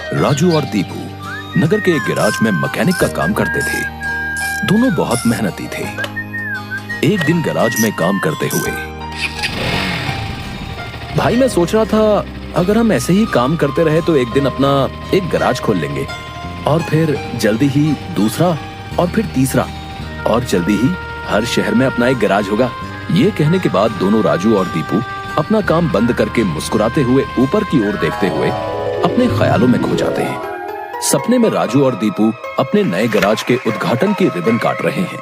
राजू और दीपू नगर के एक गैराज में मैकेनिक का काम करते थे। दोनों बहुत मेहनती थे। एक दिन गैराज में काम करते हुए, भाई मैं सोच रहा था अगर हम ऐसे ही काम करते रहे तो एक दिन अपना एक गैराज खोल लेंगे और फिर जल्दी ही दूसरा और फिर तीसरा और जल्दी ही हर शहर में अपना एक गैराज होगा। ये कहने के बाद दोनों राजू और दीपू अपना काम बंद करके मुस्कुराते हुए ऊपर की ओर देखते हुए अपने ख्यालों में खो जाते हैं। सपने में राजू और दीपू अपने नए गैराज के उद्घाटन की रिबन काट रहे हैं।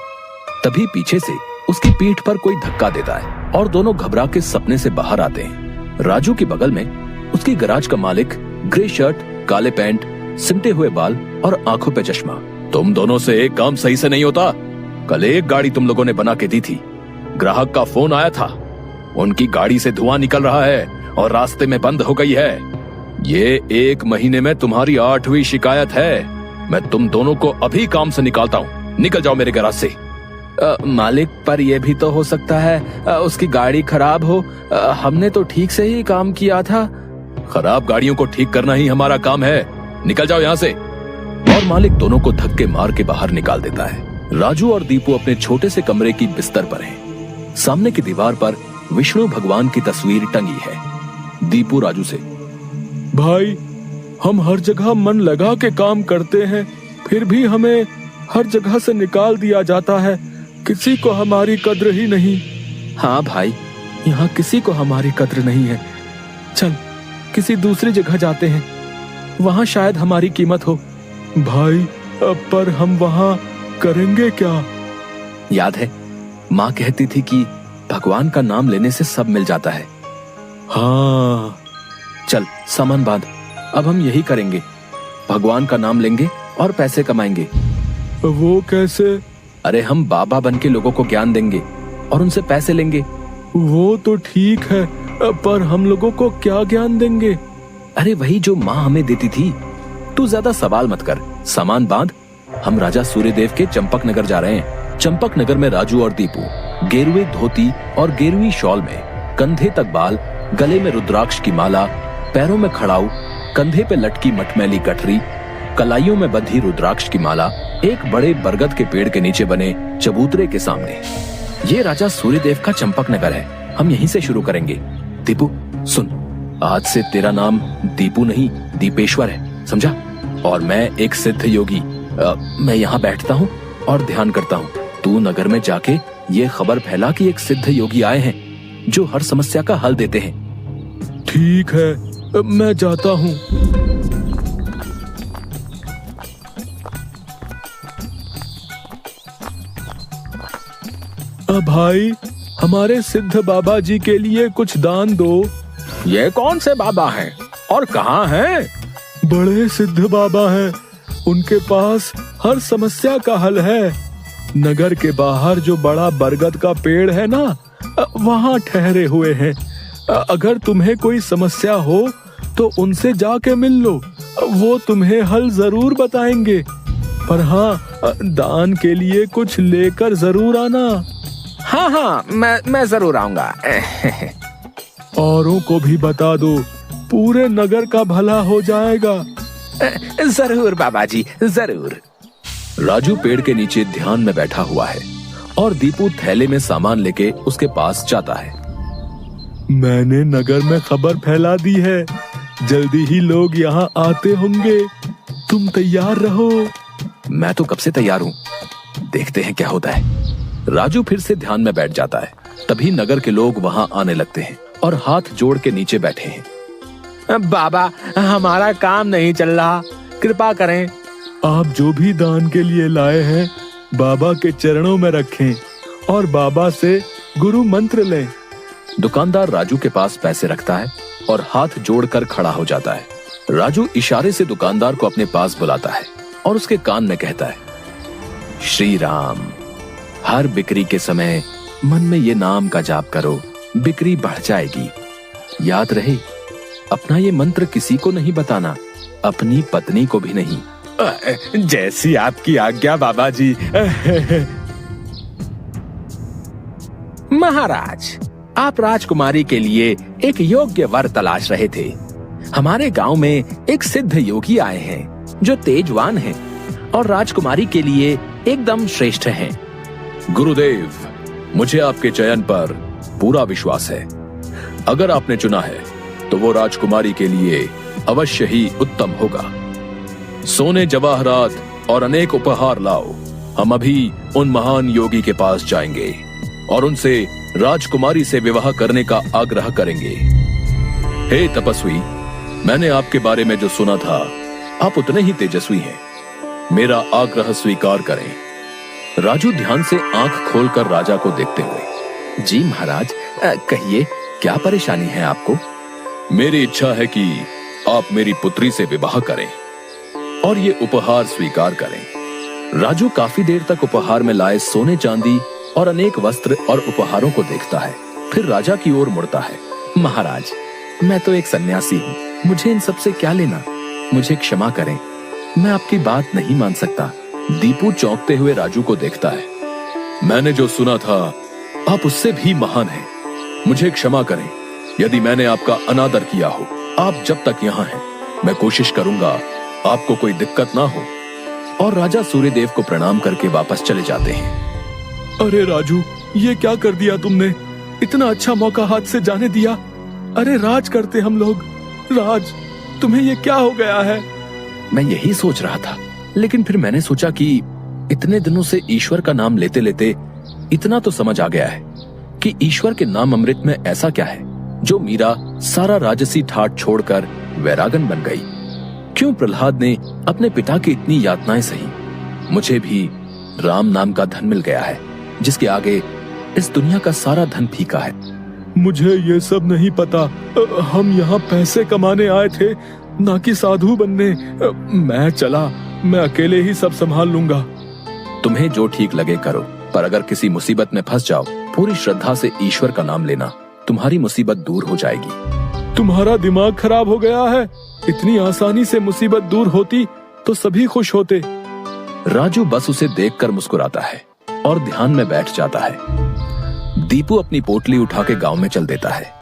तभी पीछे से उसकी पीठ पर कोई धक्का देता है और दोनों घबरा के सपने से बाहर आते हैं। राजू के बगल में उसकी गैराज का मालिक, ग्रे शर्ट, काले पैंट, सिमटे हुए बाल और आंखों पे चश्मा। तुम दोनों से एक काम सही से नहीं होता। कल एक गाड़ी तुम लोगों ने बना के दी थी, ग्राहक का फोन आया था, उनकी गाड़ी से धुआं निकल रहा है और रास्ते में बंद हो गई है। ये 1 महीने में तुम्हारी 8वीं शिकायत है। मैं तुम दोनों को अभी काम से निकालता हूँ। निकल जाओ मेरे गैराज से। मालिक, पर यह भी तो हो सकता है उसकी गाड़ी खराब हो। हमने तो ठीक से ही काम किया था। खराब गाड़ियों को ठीक करना ही हमारा काम है। निकल जाओ यहाँ से। और मालिक दोनों को धक्के मार के बाहर निकाल देता है। राजू और दीपू अपने छोटे से कमरे की बिस्तर पर हैं। सामने की दीवार पर विष्णु भगवान की तस्वीर टंगी है। दीपू राजू से, भाई हम हर जगह मन लगा के काम करते हैं, फिर भी हमें हर जगह से निकाल दिया जाता है। किसी को हमारी कद्र ही नहीं। हाँ भाई, यहाँ किसी को हमारी कद्र नहीं है। चल किसी दूसरी जगह जाते हैं, वहाँ शायद हमारी कीमत हो। भाई पर हम वहाँ करेंगे क्या? याद है माँ कहती थी कि भगवान का नाम लेने से सब मिल जाता है। हाँ चल सामान बांध, अब हम यही करेंगे। भगवान का नाम लेंगे और पैसे कमाएंगे। वो कैसे? अरे हम बाबा बन के लोगों को ज्ञान देंगे और उनसे पैसे लेंगे। वो तो ठीक है, पर हम लोगों को क्या ज्ञान देंगे? अरे वही जो माँ हमें देती थी। तू ज्यादा सवाल मत कर, सामान बांध। हम राजा सूर्यदेव के चंपक नगर जा रहे हैं। चंपक नगर में राजू और दीपू गेरुए धोती और गेरुई शॉल में, कंधे तक बाल, गले में रुद्राक्ष की माला, पैरों में खड़ाऊ, कंधे पे लटकी मटमैली गठरी, कलाइयों में बंधी रुद्राक्ष की माला, एक बड़े बरगद के पेड़ के नीचे बने चबूतरे के सामने। ये राजा सूर्यदेव का चंपक नगर है। हम यहीं से शुरू करेंगे। दीपू सुन, आज से तेरा नाम दीपू नहीं दीपेश्वर है, समझा? और मैं एक सिद्ध योगी। मैं यहाँ बैठता हूँ और ध्यान करता हूँ। तू नगर में जाके ये खबर फैला कि एक सिद्ध योगी आए हैं जो हर समस्या का हल देते हैं। ठीक है, मैं जाता हूँ। भाई हमारे सिद्ध बाबा जी के लिए कुछ दान दो। ये कौन से बाबा हैं और कहाँ हैं? बड़े सिद्ध बाबा हैं, उनके पास हर समस्या का हल है। नगर के बाहर जो बड़ा बरगद का पेड़ है ना, वहाँ ठहरे हुए हैं। अगर तुम्हें कोई समस्या हो तो उनसे जाके मिल लो, वो तुम्हें हल जरूर बताएंगे। पर हाँ, दान के लिए कुछ लेकर जरूर आना। हाँ, मैं जरूर आऊंगा। औरों को भी बता दो, पूरे नगर का भला हो जाएगा। जरूर बाबा जी, जरूर। राजू पेड़ के नीचे ध्यान में बैठा हुआ है और दीपू थैले में सामान लेके उसके पास जाता है। मैंने नगर में खबर फैला दी है, जल्दी ही लोग यहाँ आते होंगे। तुम तैयार रहो। मैं तो कब से तैयार हूँ, देखते हैं क्या होता है। राजू फिर से ध्यान में बैठ जाता है। तभी नगर के लोग वहाँ आने लगते हैं और हाथ जोड़ के नीचे बैठे हैं। बाबा, हमारा काम नहीं चल रहा, कृपा करें। आप जो भी दान के लिए लाए हैं बाबा के चरणों में रखें और बाबा से गुरु मंत्र लें। दुकानदार राजू के पास पैसे रखता है और हाथ जोड़कर खड़ा हो जाता है। राजू इशारे से दुकानदार को अपने पास बुलाता है और उसके कान में कहता है, श्री राम। हर बिक्री के समय मन में ये नाम का जाप करो, बिक्री बढ़ जाएगी। याद रहे, अपना ये मंत्र किसी को नहीं बताना, अपनी पत्नी को भी नहीं। जैसी आपकी आज्ञा बाबा जी। महाराज, आप राजकुमारी के लिए एक योग्य वर तलाश रहे थे। हमारे गांव में एक सिद्ध योगी आए हैं जो तेजवान हैं और राजकुमारी के लिए एकदम श्रेष्ठ हैं। गुरुदेव, मुझे आपके चयन पर पूरा विश्वास है। अगर आपने चुना है तो वो राजकुमारी के लिए अवश्य ही उत्तम होगा। सोने जवाहरात और अनेक उपहार लाओ। हम अभी उन महान योगी के पास जाएंगे और उनसे राजकुमारी से विवाह करने का आग्रह करेंगे। हे तपस्वी, मैंने आपके बारे में जो सुना था, आप उतने ही तेजस्वी हैं। मेरा आग्रह स्वीकार करें। राजू ध्यान से आंख खोलकर राजा को देखते हुए, जी महाराज, कहिए क्या परेशानी है आपको? मेरी इच्छा है कि आप मेरी पुत्री से विवाह करें और ये उपहार स्वीकार करें। राजू काफी देर तक उपहार में लाए सोने चांदी और अनेक वस्त्र और उपहारों को देखता है, फिर राजा की ओर मुड़ता है। महाराज, मैं तो एक सन्यासी हूँ, मुझे इन सब से क्या लेना? मुझे क्षमा करें, मैं आपकी बात नहीं मान सकता। दीपू चौंकते हुए राजू को देखता है। मैंने जो सुना था, आप उससे भी महान हैं। मुझे क्षमा करें यदि मैंने आपका अनादर किया हो। आप जब तक यहाँ हैं, मैं कोशिश करूंगा आपको कोई दिक्कत ना हो। और राजा सूर्यदेव को प्रणाम करके वापस चले जाते हैं। अरे राजू, ये क्या कर दिया तुमने? इतना अच्छा मौका हाथ से जाने दिया। अरे राज करते हम लोग। राज, तुम्हें ये क्या हो गया है? मैं यही सोच रहा था, लेकिन फिर मैंने सोचा कि इतने दिनों से ईश्वर का नाम लेते लेते इतना तो समझ आ गया है कि ईश्वर के नाम अमृत में ऐसा क्या है जो मीरा सारा राजसी ठाट छोड़कर वैरागन बन गई। क्यों प्रहलाद ने अपने पिता की इतनी यातनाएं सही? मुझे भी राम नाम का धन मिल गया है जिसके आगे इस दुनिया का सारा धन फीका है। मुझे ये सब नहीं पता। हम यहाँ पैसे कमाने आए थे, ना कि साधु बनने। मैं चला, मैं अकेले ही सब संभाल लूंगा। तुम्हें जो ठीक लगे करो, पर अगर किसी मुसीबत में फंस जाओ, पूरी श्रद्धा से ईश्वर का नाम लेना, तुम्हारी मुसीबत दूर हो जाएगी। तुम्हारा दिमाग खराब हो गया है। इतनी आसानी से मुसीबत दूर होती तो सभी खुश होते। राजू बस उसे देखकर मुस्कुराता है और ध्यान में बैठ जाता है। दीपू अपनी पोटली उठा के गांव में चल देता है।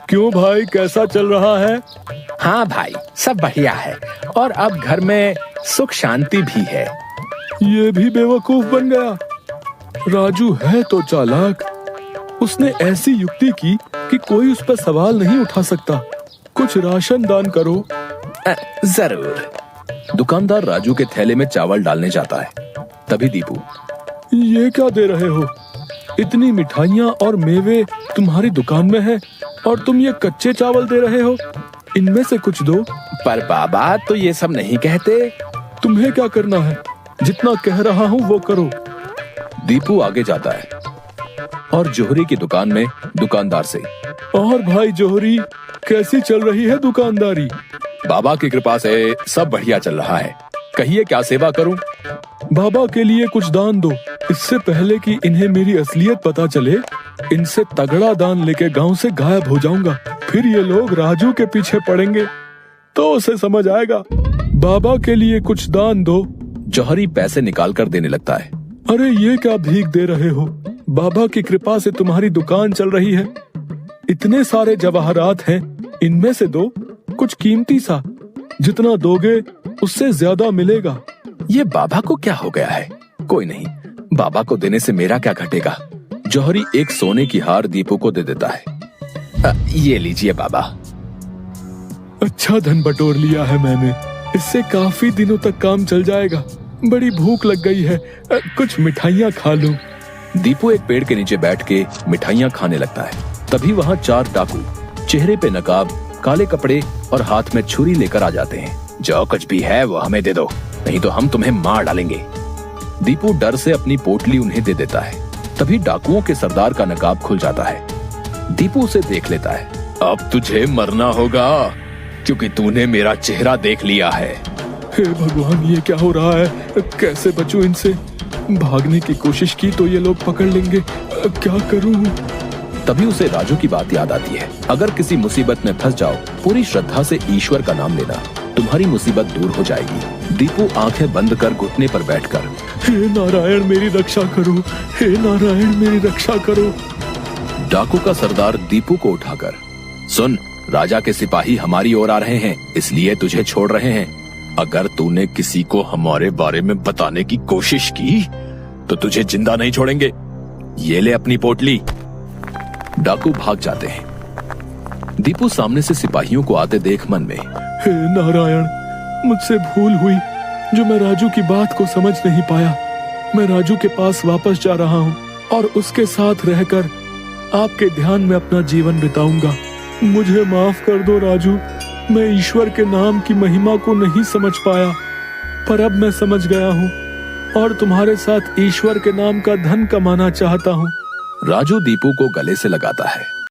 क्यों भाई, कैसा चल रहा है? हाँ भाई, सब बढ़िया है और अब घर में सुख शांति भी है। ये भी बेवकूफ बन गया। राजू है तो चालाक। उसने ऐसी युक्ति की कि कोई उस पर सवाल नहीं उठा सकता। कुछ राशन दान करो। जरूर। दुकानदार राजू के थैले में चावल डालने जाता है। तभी दीपू, ये क्या दे रहे हो? इतनी मिठाइयाँ और मेवे तुम्हारी दुकान में है और तुम ये कच्चे चावल दे रहे हो? इनमें से कुछ दो। पर बाबा तो ये सब नहीं कहते। तुम्हें क्या करना है? जितना कह रहा हूँ वो करो। दीपू आगे जाता है और जोहरी की दुकान में दुकानदार से, और भाई जोहरी, कैसी चल रही है दुकानदारी? बाबा की कृपा से सब बढ़िया चल रहा है। कहिए क्या सेवा करूं? बाबा के लिए कुछ दान दो। इससे पहले कि इन्हें मेरी असलियत पता चले, इनसे तगड़ा दान लेके गांव से गायब हो जाऊंगा। फिर ये लोग राजू के पीछे पड़ेंगे तो उसे समझ आएगा। बाबा के लिए कुछ दान दो। जौहरी पैसे निकाल कर देने लगता है। अरे ये क्या भीख दे रहे हो? बाबा की कृपा से तुम्हारी दुकान चल रही है। इतने सारे जवाहरात हैं, इनमें से दो, कुछ कीमती सा। जितना दोगे उससे ज्यादा मिलेगा। ये बाबा को क्या हो गया है? कोई नहीं, बाबा को देने से मेरा क्या घटेगा। जौहरी एक सोने की हार दीपू को दे देता है। ये लीजिए बाबा। अच्छा धन बटोर लिया है मैंने। इससे काफी दिनों तक काम चल जाएगा। बड़ी भूख लग गई है, कुछ मिठाइयाँ खा लूं। दीपू एक पेड़ के नीचे बैठ के मिठाइयाँ खाने लगता है। तभी वहाँ 4 डाकू, चेहरे पे नकाब, काले कपड़े और हाथ में छुरी लेकर आ जाते हैं। जो कुछ भी है वो हमें दे दो, नहीं तो हम तुम्हें मार डालेंगे। दीपू डर से अपनी पोटली उन्हें दे देता है। तभी डाकुओं के सरदार का नकाब खुल जाता है। दीपू उसे देख लेता है। अब तुझे मरना होगा क्योंकि तूने मेरा चेहरा देख लिया है। हे भगवान, ये क्या हो रहा है? कैसे बचूं इनसे? भागने की कोशिश की तो ये लोग पकड़ लेंगे। क्या करूं? तभी उसे राजू की बात याद आती है। अगर किसी मुसीबत में फंस जाओ, पूरी श्रद्धा से ईश्वर का नाम लेना, तुम्हारी मुसीबत दूर हो जाएगी। दीपू आंखें बंद कर घुटने पर बैठकर, हे नारायण मेरी रक्षा करो, हे नारायण मेरी रक्षा करो। डाकू का सरदार दीपू को उठाकर, सुन, राजा के सिपाही हमारी ओर आ रहे हैं, इसलिए तुझे छोड़ रहे हैं। अगर तूने किसी को हमारे बारे में बताने की कोशिश की तो तुझे जिंदा नहीं छोड़ेंगे। ये ले अपनी पोटली। डाकू भाग जाते हैं। दीपू सामने से सिपाहियों को आते देख मन में, हे नारायण, मुझसे भूल हुई जो मैं राजू की बात को समझ नहीं पाया। मैं राजू के पास वापस जा रहा हूँ और उसके साथ रहकर आपके ध्यान में अपना जीवन बिताऊंगा। मुझे माफ कर दो राजू, मैं ईश्वर के नाम की महिमा को नहीं समझ पाया, पर अब मैं समझ गया हूँ और तुम्हारे साथ ईश्वर के नाम का धन कमाना चाहता हूँ। राजू दीपू को गले से लगाता है